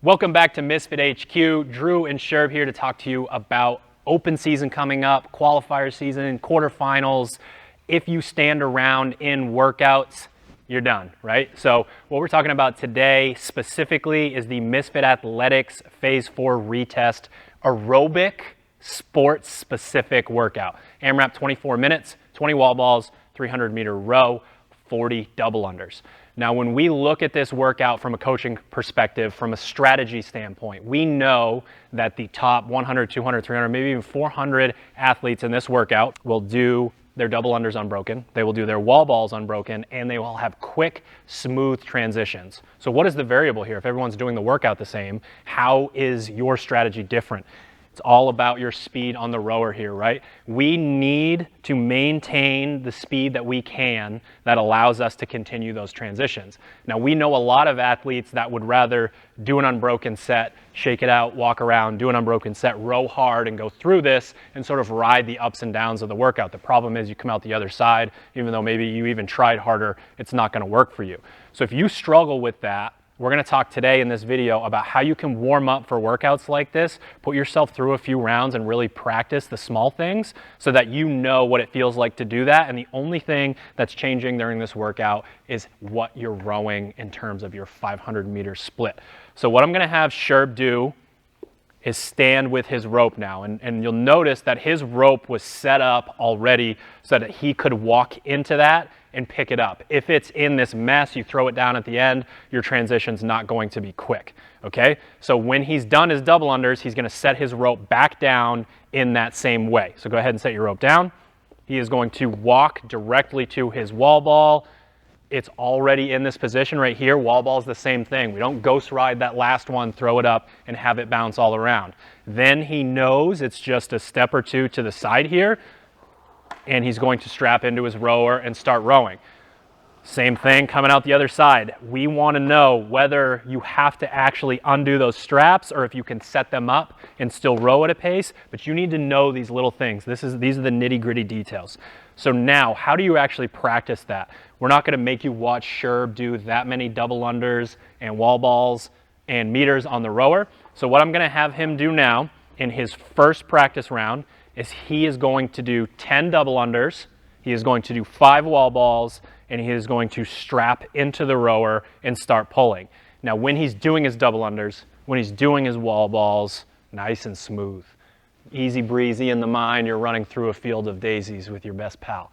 Welcome back to Misfit HQ. Drew and Sherb here to talk to you about open season coming up, qualifier season, quarterfinals. If you stand around in workouts, you're done, right? So what we're talking about today specifically is the Misfit Athletics Phase 4 retest aerobic sports specific workout. AMRAP 24 minutes, 20 wall balls, 300-meter row, 40 double unders. Now, when we look at this workout from a coaching perspective, from a strategy standpoint, we know that the top 100, 200, 300, maybe even 400 athletes in this workout will do their double unders unbroken, they will do their wall balls unbroken, and they will have quick, smooth transitions. So what is the variable here? If everyone's doing the workout the same, how is your strategy different? It's all about your speed on the rower here, right? We need to maintain the speed that we can that allows us to continue those transitions. Now, we know a lot of athletes that would rather do an unbroken set, shake it out, walk around, do an unbroken set, row hard and go through this and sort of ride the ups and downs of the workout. The problem is you come out the other side, even though maybe you even tried harder, it's not going to work for you. So if you struggle with that, we're going to talk today in this video about how you can warm up for workouts like this, put yourself through a few rounds and really practice the small things so that you know what it feels like to do that. And the only thing that's changing during this workout is what you're rowing in terms of your 500-meter split. So what I'm going to have Sherb do is stand with his rope now. And you'll notice that his rope was set up already so that he could walk into that and pick it up. If it's in this mess, you throw it down at the end, your transition's not going to be quick, okay? So when he's done his double unders, he's gonna set his rope back down in that same way. So go ahead and set your rope down. He is going to walk directly to his wall ball. It's already in this position right here. Wall ball is the same thing. We don't ghost ride that last one, throw it up, and have it bounce all around. Then he knows it's just a step or two to the side here, and he's going to strap into his rower and start rowing. Same thing coming out the other side. We want to know whether you have to actually undo those straps or if you can set them up and still row at a pace, but you need to know these little things. These are the nitty-gritty details. So now, how do you actually practice that? We're not going to make you watch Sherb do that many double unders and wall balls and meters on the rower. So what I'm going to have him do now in his first practice round is he is going to do 10 double unders, he is going to do 5 wall balls, and he is going to strap into the rower and start pulling. Now, when he's doing his double unders, when he's doing his wall balls, nice and smooth. Easy breezy in the mind, you're running through a field of daisies with your best pal.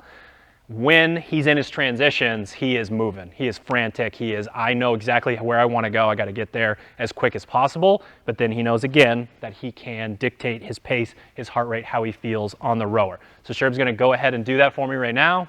When he's in his transitions, he is moving. He is frantic. He is, I know exactly where I want to go. I got to get there as quick as possible. But then he knows again that he can dictate his pace, his heart rate, how he feels on the rower. So Sherb's going to go ahead and do that for me right now.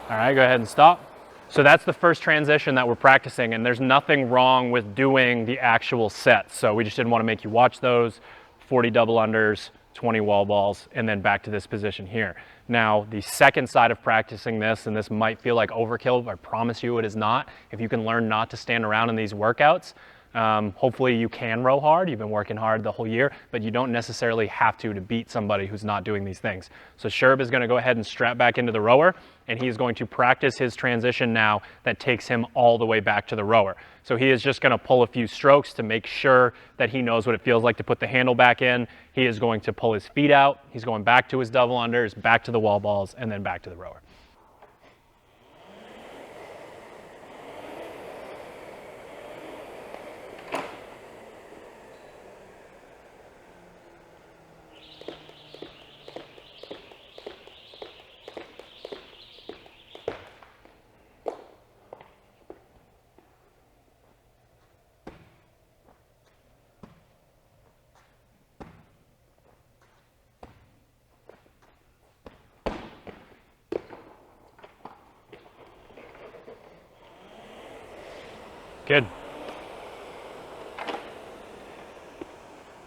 All right, go ahead and stop. So that's the first transition that we're practicing, and there's nothing wrong with doing the actual sets. So we just didn't want to make you watch those. 40 double unders, 20 wall balls, and then back to this position here. Now, the second side of practicing this, and this might feel like overkill, but I promise you it is not. If you can learn not to stand around in these workouts, hopefully you can row hard. You've been working hard the whole year, but you don't necessarily have to beat somebody who's not doing these things. So Sherb is going to go ahead and strap back into the rower, and he is going to practice his transition now that takes him all the way back to the rower. So he is just going to pull a few strokes to make sure that he knows what it feels like to put the handle back in. He is going to pull his feet out. He's going back to his double unders, back to the wall balls, and then back to the rower. Good.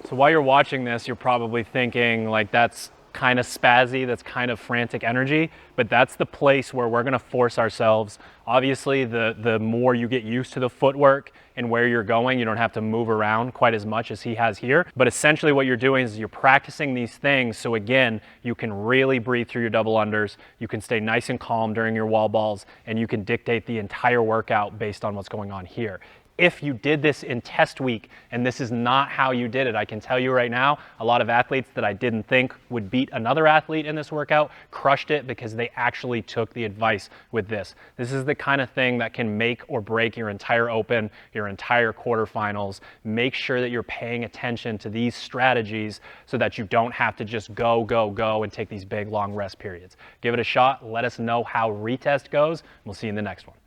So while you're watching this, you're probably thinking, like, that's kind of spazzy, that's kind of frantic energy, but that's the place where we're gonna force ourselves. Obviously, the more you get used to the footwork and where you're going, you don't have to move around quite as much as he has here. But essentially what you're doing is you're practicing these things so again, you can really breathe through your double unders, you can stay nice and calm during your wall balls, and you can dictate the entire workout based on what's going on here. If you did this in test week and this is not how you did it, I can tell you right now, a lot of athletes that I didn't think would beat another athlete in this workout crushed it because they actually took the advice with this. This is the kind of thing that can make or break your entire open, your entire quarterfinals. Make sure that you're paying attention to these strategies so that you don't have to just go, go, go and take these big long rest periods. Give it a shot. Let us know how retest goes. We'll see you in the next one.